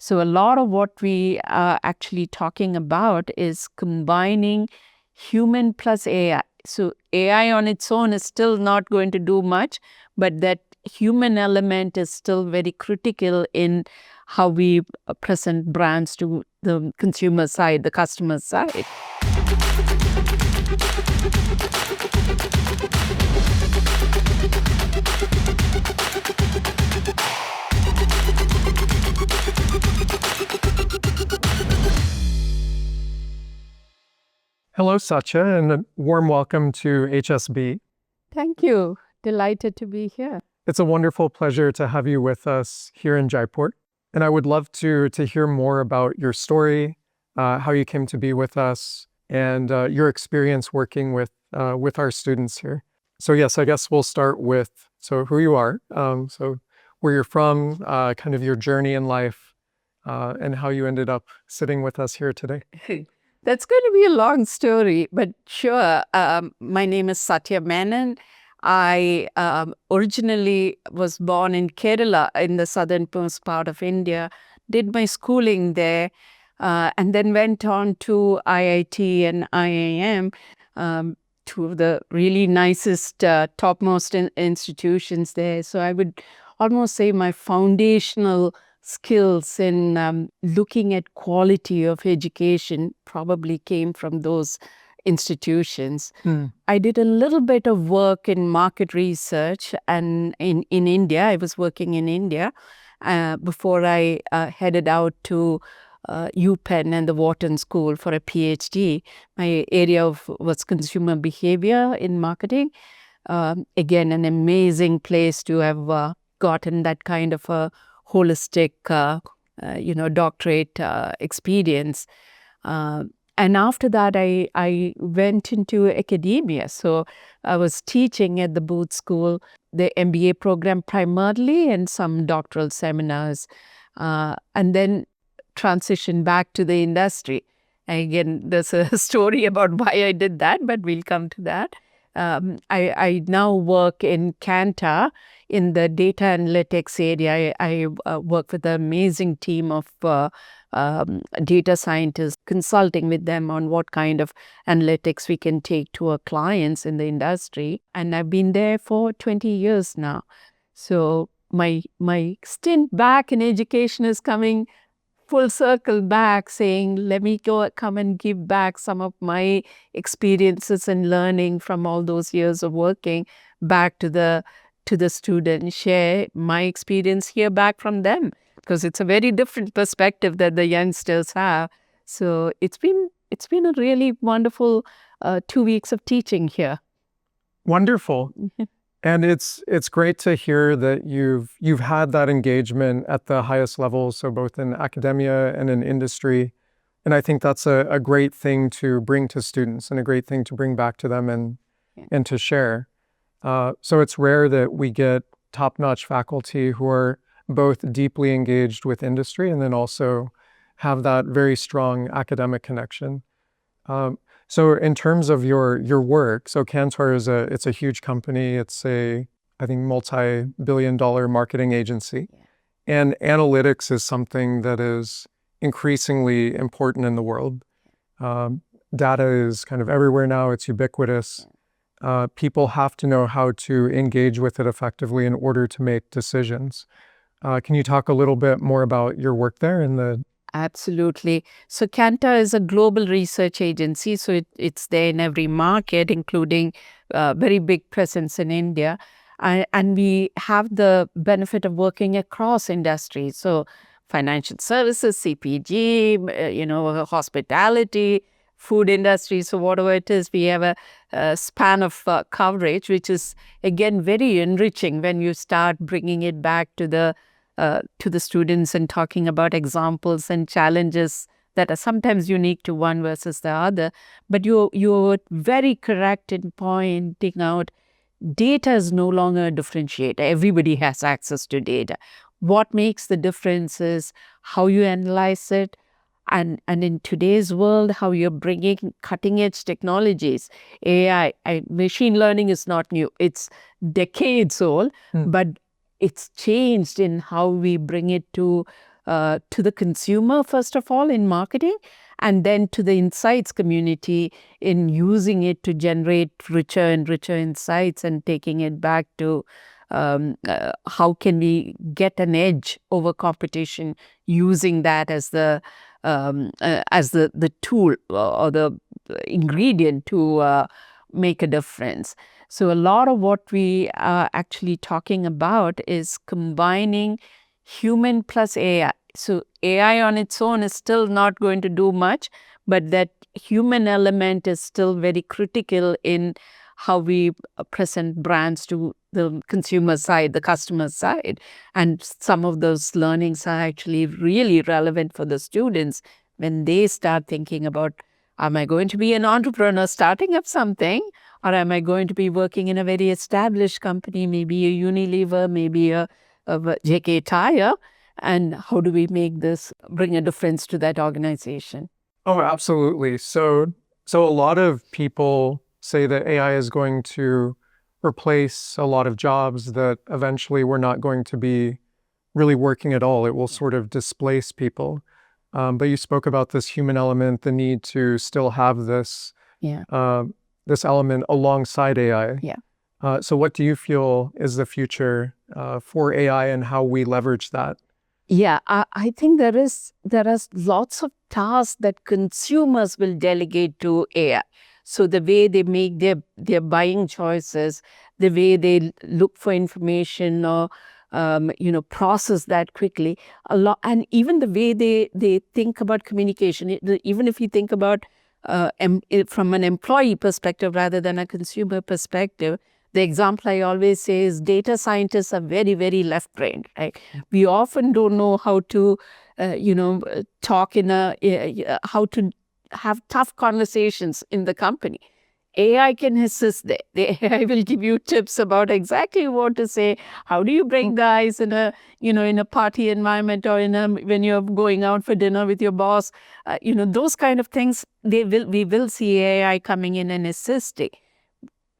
So a lot of what we are actually talking about is combining human plus AI. So AI on its own is still not going to do much, but that human element is still very critical in how we present brands to the consumer side, the customer side. Hello, Satya, and a warm welcome to HSB. Thank you. Delighted to be here. It's a wonderful pleasure to have you with us here in Jaipur. And I would love to hear more about your story, how you came to be with us, and your experience working with our students here. So yes, I guess we'll start with who you are, so where you're from, kind of your journey in life, and how you ended up sitting with us here today. That's going to be a long story, but sure. My name is Satya Menon. I originally was born in Kerala, in the southernmost part of India, did my schooling there, and then went on to IIT and IIM, two of the really nicest, topmost institutions there. So I would almost say my foundational skills in looking at quality of education probably came from those institutions. I did a little bit of work in market research and in India. I was working in India before I headed out to UPenn and the Wharton School for a PhD. My area was consumer behavior in marketing. Again, an amazing place to have gotten that kind of a holistic, doctorate experience. And after that, I went into academia. So I was teaching at the Booth School, the MBA program primarily, and some doctoral seminars, and then transitioned back to the industry. Again, there's a story about why I did that, but we'll come to that. I now work in Kantar in the data analytics area. I work with an amazing team of data scientists, consulting with them on what kind of analytics we can take to our clients in the industry. And I've been there for 20 years now. So my stint back in education is coming full circle back, saying, let me come and give back some of my experiences and learning from all those years of working back to the students, share my experience, hear back from them, because it's a very different perspective that the youngsters have. So it's been a really wonderful 2 weeks of teaching here. Wonderful. And it's great to hear that you've had that engagement at the highest level, so both in academia and in industry. And I think that's a great thing to bring to students and a great thing to bring back to them and to share. So it's rare that we get top-notch faculty who are both deeply engaged with industry and then also have that very strong academic connection. So in terms of your work, so Kantar it's a huge company. It's I think multi-billion-dollar marketing agency. And analytics is something that is increasingly important in the world. Data is kind of everywhere now. It's ubiquitous. People have to know how to engage with it effectively in order to make decisions. Can you talk a little bit more about your work there in the... Absolutely. So Kantar is a global research agency. So it's there in every market, including very big presence in India. And we have the benefit of working across industries. So financial services, CPG, hospitality, food industry. So whatever it is, we have a span of coverage, which is, again, very enriching when you start bringing it back to the students and talking about examples and challenges that are sometimes unique to one versus the other. But you're very correct in pointing out data is no longer a differentiator. Everybody has access to data. What makes the difference is how you analyze it, and in today's world, how you're bringing cutting-edge technologies. AI, machine learning is not new. It's decades old, but it's changed in how we bring it to to the consumer, first of all, in marketing, and then to the insights community in using it to generate richer and richer insights and taking it back to how can we get an edge over competition using that as the tool or the ingredient to make a difference. So a lot of what we are actually talking about is combining human plus AI. So AI on its own is still not going to do much, but that human element is still very critical in how we present brands to the consumer side, the customer side. And some of those learnings are actually really relevant for the students when they start thinking about, am I going to be an entrepreneur starting up something, or am I going to be working in a very established company, maybe a Unilever, maybe a JK Tire? And how do we make this bring a difference to that organization? Oh, absolutely. So a lot of people say that AI is going to replace a lot of jobs, that eventually we're not going to be really working at all. It will sort of displace people. But you spoke about this human element, the need to still have this Yeah. this element alongside AI. Yeah. So what do you feel is the future for AI and how we leverage that? Yeah, I think there are lots of tasks that consumers will delegate to AI. So the way they make their buying choices, the way they look for information or process that quickly, a lot, and even the way they think about communication. Even if you think about from an employee perspective rather than a consumer perspective, the example I always say is data scientists are very, very left-brained, right? We often don't know how to, talk how to have tough conversations in the company. AI can assist there. The AI will give you tips about exactly what to say. How do you break the ice in a party environment, or when you're going out for dinner with your boss? Those kind of things. We will see AI coming in and assisting.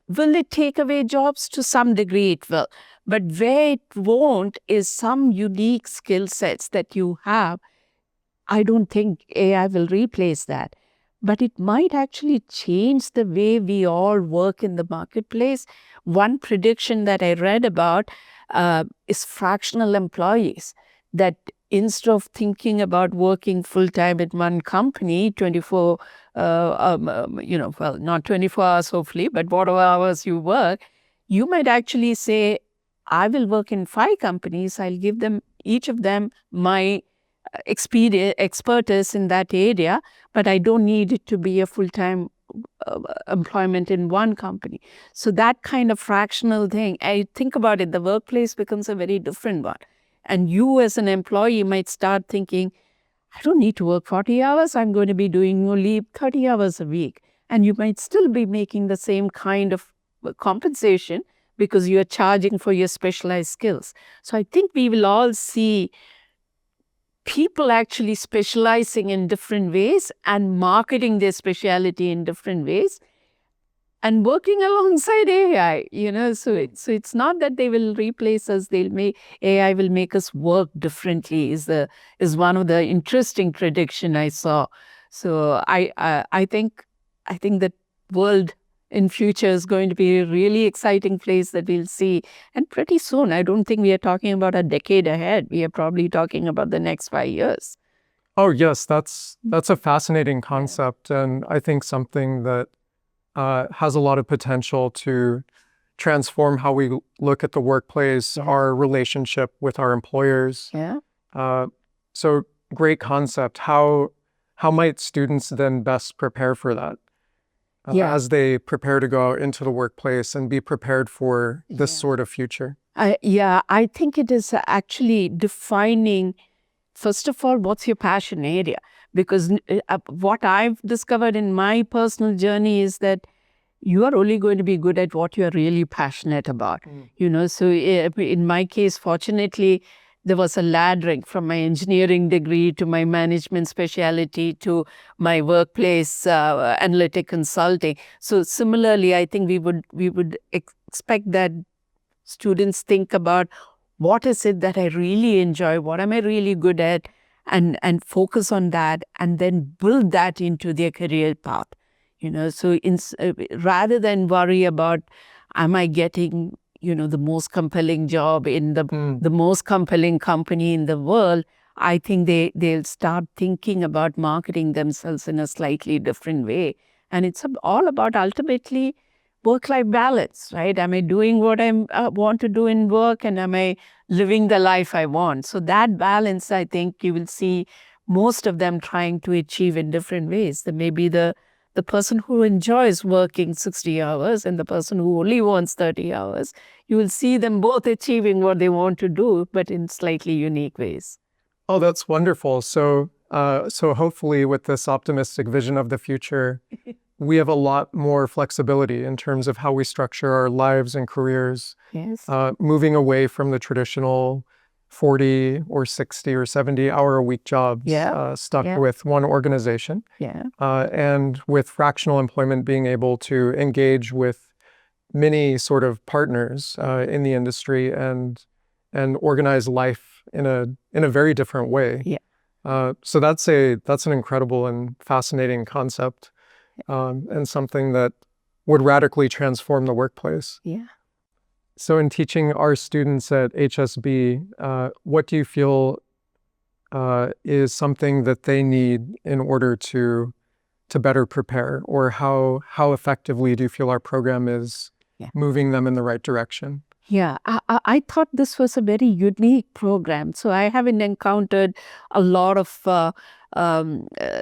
Will it take away jobs? To some degree it will. But where it won't is some unique skill sets that you have. I don't think AI will replace that. But it might actually change the way we all work in the marketplace. One prediction that I read about is fractional employees. That instead of thinking about working full-time at one company, 24 not 24 hours hopefully, but whatever hours you work, you might actually say, I will work in 5 companies. I'll give them, each of them, my expertise in that area, but I don't need it to be a full-time employment in one company. So that kind of fractional thing, I think about it, the workplace becomes a very different one. And you as an employee might start thinking, I don't need to work 40 hours. I'm going to be doing only 30 hours a week. And you might still be making the same kind of compensation because you're charging for your specialized skills. So I think we will all see people actually specializing in different ways and marketing their specialty in different ways and working alongside AI. So it's not that they will replace us. AI will make us work differently. Is one of the interesting prediction I saw. So I think that world in future is going to be a really exciting place that we'll see. And pretty soon, I don't think we are talking about a decade ahead. We are probably talking about the next 5 years. Oh yes, that's a fascinating concept, and I think something that has a lot of potential to transform how we look at the workplace, our relationship with our employers. Yeah. So great concept. How might students then best prepare for that as they prepare to go out into the workplace and be prepared for this sort of future? I think it is actually defining, first of all, what's your passion area? Because what I've discovered in my personal journey is that you are only going to be good at what you're really passionate about. So in my case, fortunately, there was a laddering from my engineering degree to my management specialty to my workplace analytic consulting. So similarly, I think we would expect that students think about, what is it that I really enjoy? What am I really good at? and focus on that and then build that into their career path. So rather than worry about, am I getting, the most compelling job in the most compelling company in the world, I think they'll start thinking about marketing themselves in a slightly different way. And it's all about ultimately work-life balance, right? Am I doing what I want to do in work, and am I living the life I want? So that balance, I think you will see most of them trying to achieve in different ways. There may be the person who enjoys working 60 hours and the person who only wants 30 hours. You will see them both achieving what they want to do, but in slightly unique ways. Oh, that's wonderful. So hopefully with this optimistic vision of the future, we have a lot more flexibility in terms of how we structure our lives and careers, Yes. moving away from the traditional 40 or 60 or 70-hour-a-week jobs stuck with one organization. Yeah. And with fractional employment, being able to engage with many sort of partners in the industry and organize life in a very different way. Yeah. So that's an incredible and fascinating concept, and something that would radically transform the workplace. Yeah. So in teaching our students at HSB, what do you feel is something that they need in order to better prepare, or how effectively do you feel our program is moving them in the right direction? Yeah, I thought this was a very unique program. So I haven't encountered a lot of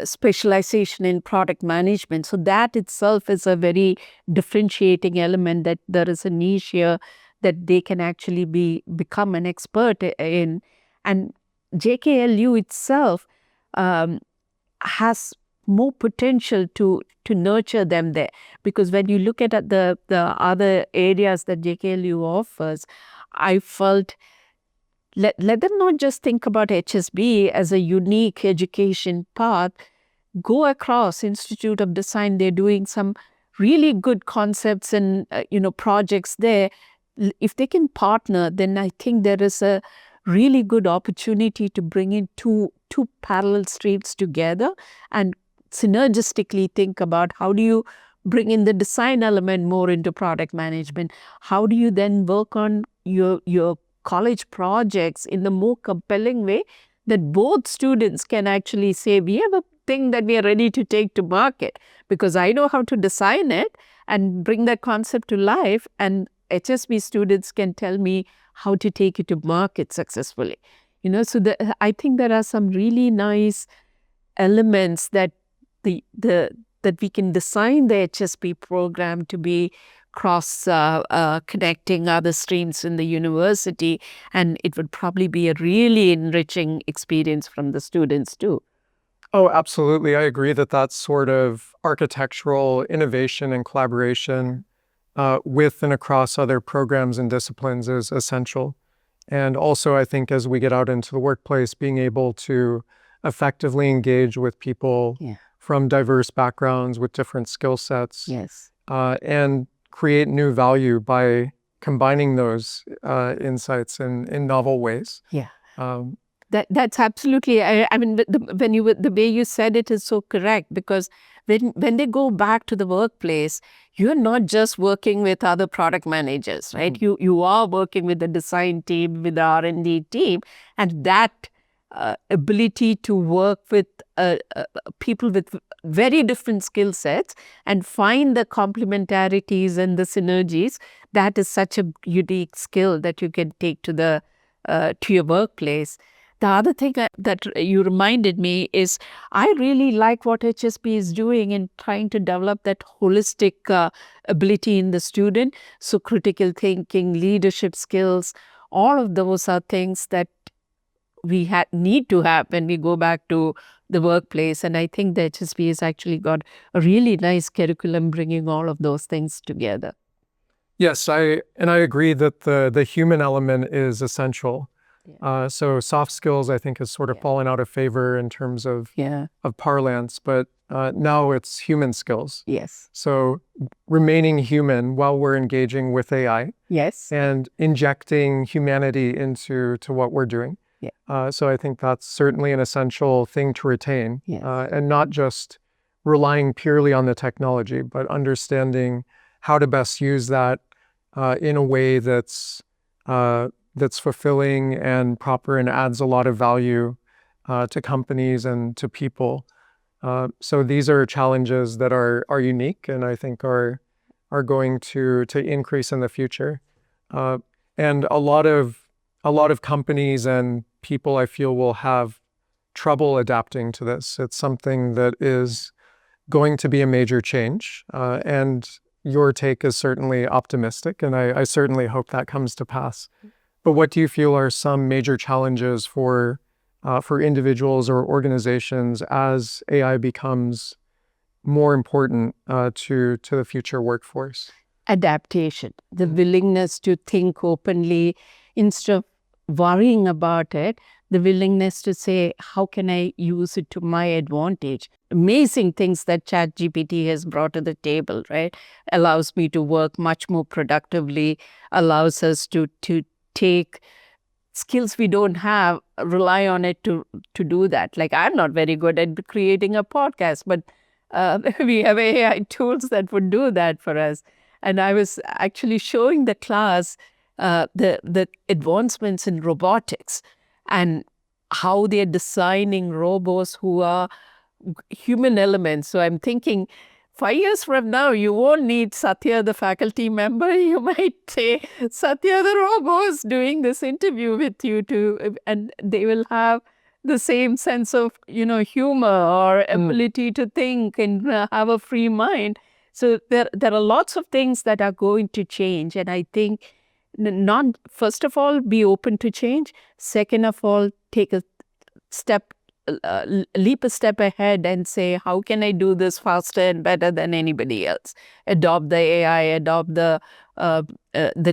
specialization in product management. So that itself is a very differentiating element, that there is a niche here that they can actually become an expert in. And JKLU itself has more potential to nurture them there, because when you look at the other areas that JKLU offers, I felt let them not just think about HSB as a unique education path. Go across Institute of Design, they're doing some really good concepts and projects there. If they can partner, then I think there is a really good opportunity to bring in two parallel streams together and synergistically think about, how do you bring in the design element more into product management? How do you then work on your college projects in the more compelling way that both students can actually say, we have a thing that we are ready to take to market, because I know how to design it and bring that concept to life, and HSB students can tell me how to take it to market successfully. So I think there are some really nice elements that that we can design the HSP program to be cross connecting other streams in the university, and it would probably be a really enriching experience from the students too. Oh, absolutely. I agree that that sort of architectural innovation and collaboration with and across other programs and disciplines is essential. And also, I think as we get out into the workplace, being able to effectively engage with people from diverse backgrounds with different skill sets, and create new value by combining those insights in novel ways. That's absolutely. I mean, the way you said it is so correct, because when they go back to the workplace, you're not just working with other product managers, right? You are working with the design team, with the R&D team, and that ability to work with people with very different skill sets and find the complementarities and the synergies, that is such a unique skill that you can take to your workplace. The other thing that you reminded me is, I really like what HSP is doing in trying to develop that holistic ability in the student. So critical thinking, leadership skills, all of those are things that we need to have when we go back to the workplace. And I think the HSP has actually got a really nice curriculum bringing all of those things together. Yes, I agree that the human element is essential. So soft skills, I think, has sort of fallen out of favor in terms of parlance, but now it's human skills. Yes. So remaining human while we're engaging with AI. Yes. And injecting humanity into what we're doing. So I think that's certainly an essential thing to retain, Yes. and not just relying purely on the technology, but understanding how to best use that in a way that's fulfilling and proper and adds a lot of value to companies and to people. So these are challenges that are unique and I think are going to increase in the future. And a lot of companies and people I feel will have trouble adapting to this. It's something that is going to be a major change. And your take is certainly optimistic, and I certainly hope that comes to pass. But what do you feel are some major challenges for individuals or organizations as AI becomes more important to the future workforce? Adaptation, the willingness to think openly instead of worrying about it, the willingness to say, how can I use it to my advantage? Amazing things that ChatGPT has brought to the table, right? Allows me to work much more productively, allows us to take skills we don't have, rely on it to do that. Like, I'm not very good at creating a podcast, but we have AI tools that would do that for us. And I was actually showing the class the advancements in robotics and how they're designing robots who are human elements. So I'm thinking 5 years from now, you won't need Satya, the faculty member. You might say, Satya, the robot's doing this interview with you too. And they will have the same sense of, humor or ability to think and have a free mind. So there are lots of things that are going to change. And I think not, first of all, be open to change. Second of all, take a step, leap a step ahead and say, how can I do this faster and better than anybody else? Adopt the AI, adopt the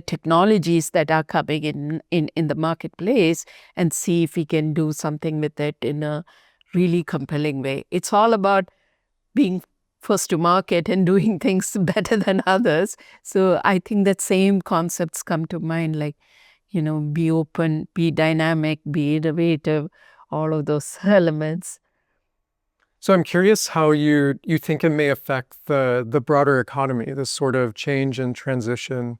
technologies that are coming in the marketplace and see if we can do something with it in a really compelling way. It's all about being first to market and doing things better than others. So I think that same concepts come to mind, like, be open, be dynamic, be innovative, all of those elements. So I'm curious how you think it may affect the broader economy, this sort of change and transition.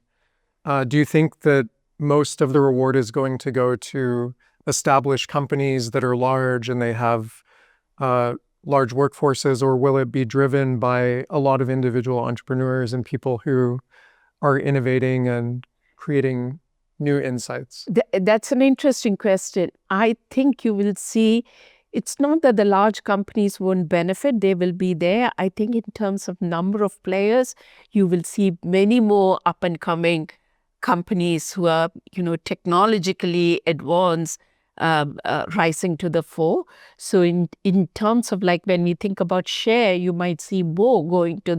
Do you think that most of the reward is going to go to established companies that are large and they have large workforces, or will it be driven by a lot of individual entrepreneurs and people who are innovating and creating new insights? That's an interesting question. I think you will see, it's not that the large companies won't benefit, they will be there. I think in terms of number of players, you will see many more up and coming companies who are, technologically advanced, rising to the fore. So in terms of, like, when we think about share, you might see more going to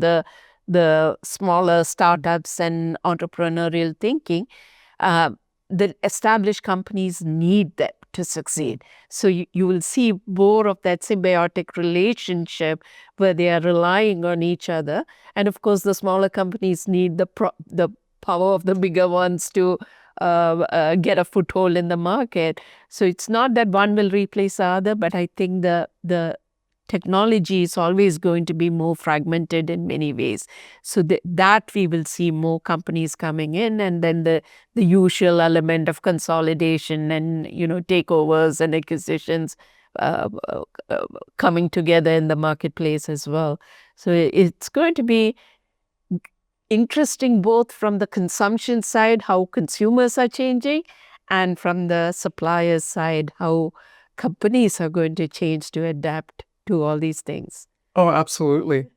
the smaller startups and entrepreneurial thinking. The established companies need that to succeed. So you will see more of that symbiotic relationship where they are relying on each other. And of course, the smaller companies need the power of the bigger ones to get a foothold in the market. So it's not that one will replace the other, but I think the technology is always going to be more fragmented in many ways. So that we will see more companies coming in, and then the usual element of consolidation and, takeovers and acquisitions coming together in the marketplace as well. So it's going to be interesting both from the consumption side, how consumers are changing, and from the suppliers side, how companies are going to change to adapt to all these things. Oh, absolutely.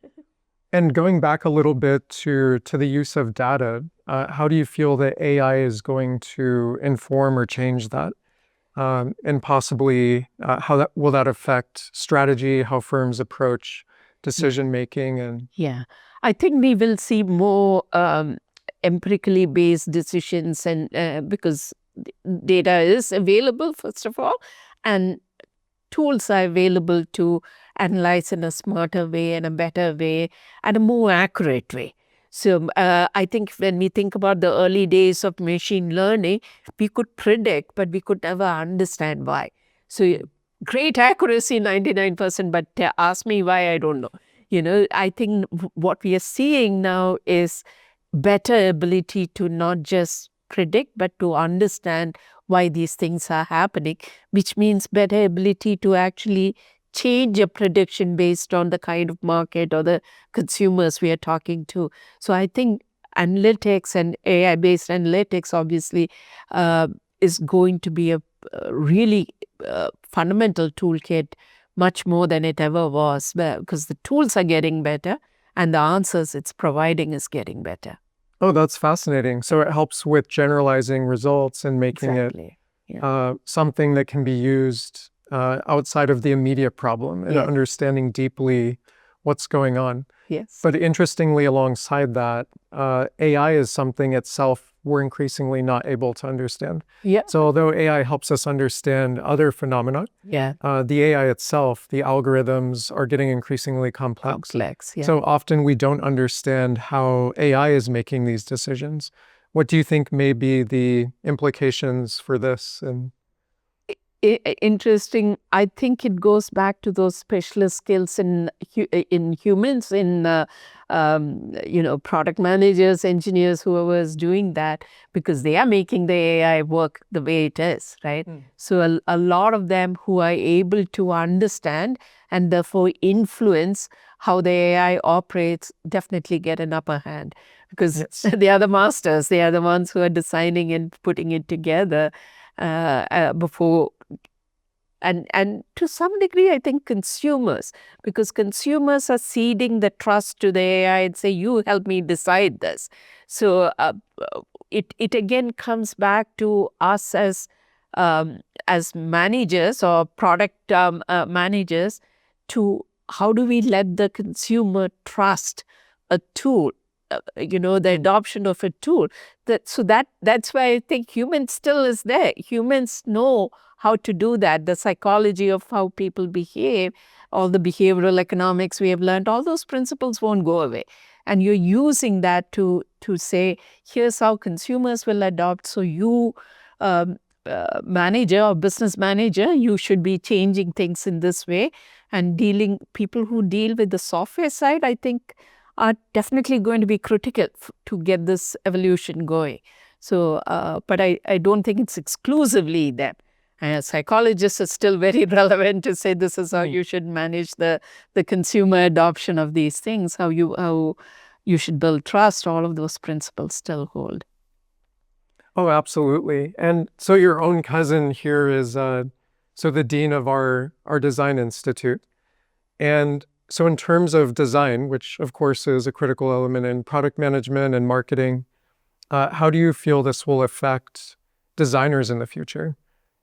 And going back a little bit to the use of data, how do you feel that AI is going to inform or change that? And possibly how will that affect strategy, how firms approach decision making? And yeah, I think we will see more empirically based decisions, and because data is available, first of all, and tools are available to analyze in a smarter way and a better way and a more accurate way. So I think when we think about the early days of machine learning, we could predict, but we could never understand why. So great accuracy, 99%, but ask me why, I don't know. I think what we are seeing now is better ability to not just predict, but to understand why these things are happening, which means better ability to actually change a prediction based on the kind of market or the consumers we are talking to. So I think analytics and AI-based analytics obviously is going to be a really fundamental toolkit, much more than it ever was, because the tools are getting better and the answers it's providing is getting better. Oh, that's fascinating. So it helps with generalizing results and making Exactly. it something that can be used outside of the immediate problem and understanding deeply what's going on. Yes. But interestingly, alongside that, AI is something itself we're increasingly not able to understand. Yeah. So although AI helps us understand other phenomena, Yeah. the AI itself, the algorithms are getting increasingly complex. Yeah. So often we don't understand how AI is making these decisions. What do you think may be the implications for this? And interesting. I think it goes back to those specialist skills in humans, in product managers, engineers, whoever is doing that, because they are making the AI work the way it is, right? So a lot of them who are able to understand and therefore influence how the AI operates definitely get an upper hand, because they are the masters. They are the ones who are designing and putting it together before. And to some degree, I think consumers, because consumers are ceding the trust to the AI and say, you help me decide this. So it again comes back to us as managers or product managers, to how do we let the consumer trust a tool, the adoption of a tool. That's why I think humans still is there. Humans know how to do that. The psychology of how people behave, all the behavioral economics we have learned, all those principles won't go away. And you're using that to say, here's how consumers will adopt. So you, manager or business manager, you should be changing things in this way. And people who deal with the software side, I think, are definitely going to be critical to get this evolution going. So, but I don't think it's exclusively them. Psychologists are still very relevant to say this is how you should manage the consumer adoption of these things, how you should build trust. All of those principles still hold. Oh, absolutely. And so your own cousin here is so the dean of our design institute. And so in terms of design, which of course is a critical element in product management and marketing, how do you feel this will affect designers in the future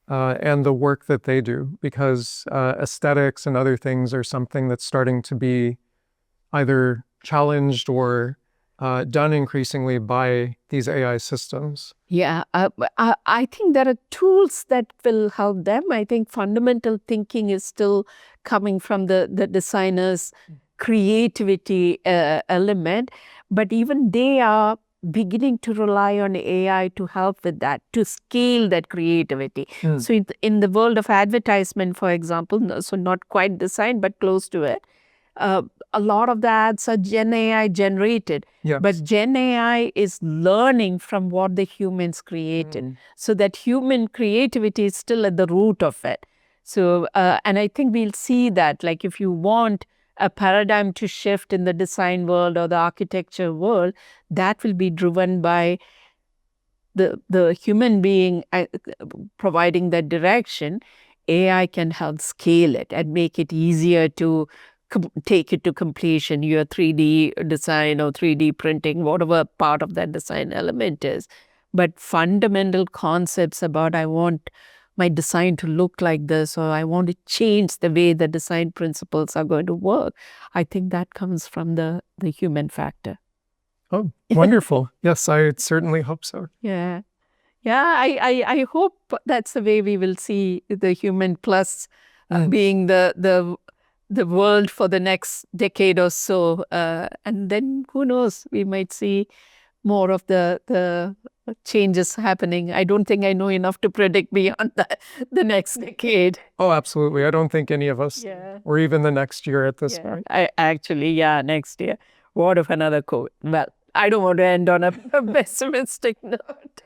and the work that they do? Because aesthetics and other things are something that's starting to be either challenged or done increasingly by these AI systems. Yeah, I think there are tools that will help them. I think fundamental thinking is still coming from the designer's creativity element, but even they are beginning to rely on AI to help with that, to scale that creativity. So in the world of advertisement, for example, so not quite design, but close to it, a lot of the ads are Gen AI generated, but Gen AI is learning from what the humans created. So that human creativity is still at the root of it. So, and I think we'll see that, like if you want a paradigm to shift in the design world or the architecture world, that will be driven by the human being providing that direction. AI can help scale it and make it easier to take it to completion, your 3D design or 3D printing, whatever part of that design element is. But fundamental concepts about, I want my design to look like this, or I want to change the way the design principles are going to work, I think that comes from the human factor. Oh, wonderful. Yes, I certainly hope so. Yeah. Yeah, I hope that's the way we will see the human plus being the the world for the next decade or so. And then who knows, we might see more of the changes happening. I don't think I know enough to predict beyond the next decade. Oh, absolutely. I don't think any of us, Yeah. or even the next year at this Yeah. point. Yeah, next year. What if another COVID? Well, I don't want to end on a pessimistic note.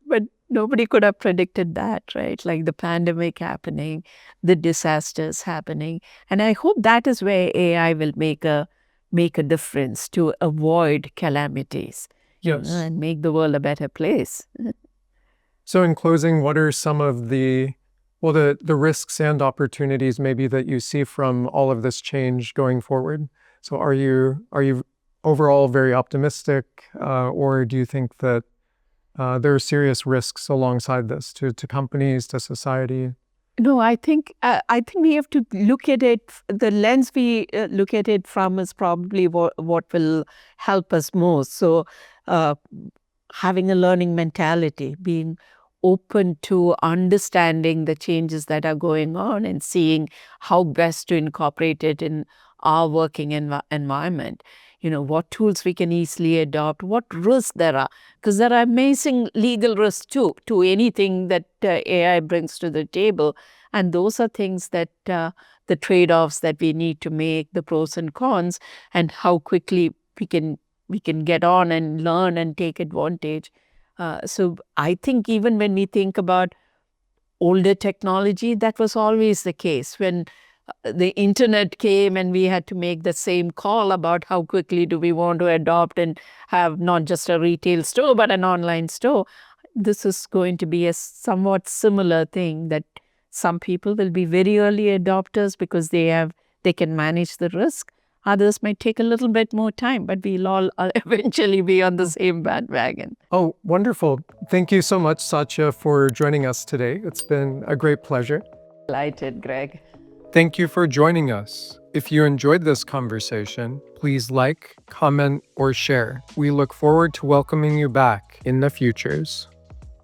But nobody could have predicted that, right? Like the pandemic happening, the disasters happening. And I hope that is where AI will make a difference to avoid calamities, Yes. and make the world a better place. So in closing, what are some of the risks and opportunities maybe that you see from all of this change going forward? So are you overall very optimistic, or do you think that there are serious risks alongside this to companies, to society? No, I think we have to look at it. The lens we look at it from is probably what will help us most. So, uh, having a learning mentality, being open to understanding the changes that are going on and seeing how best to incorporate it in our working environment. What tools we can easily adopt, what risks there are, because there are amazing legal risks too to anything that AI brings to the table. And those are things that the trade-offs that we need to make, the pros and cons, and how quickly we can get on and learn and take advantage. So I think even when we think about older technology, that was always the case. When the internet came and we had to make the same call about how quickly do we want to adopt and have not just a retail store but an online store, this is going to be a somewhat similar thing, that some people will be very early adopters because they can manage the risk. Others might take a little bit more time, but we'll all eventually be on the same bandwagon. Oh, wonderful. Thank you so much, Satya, for joining us today. It's been a great pleasure. Delighted, Greg. Thank you for joining us. If you enjoyed this conversation, please like, comment, or share. We look forward to welcoming you back in the futures.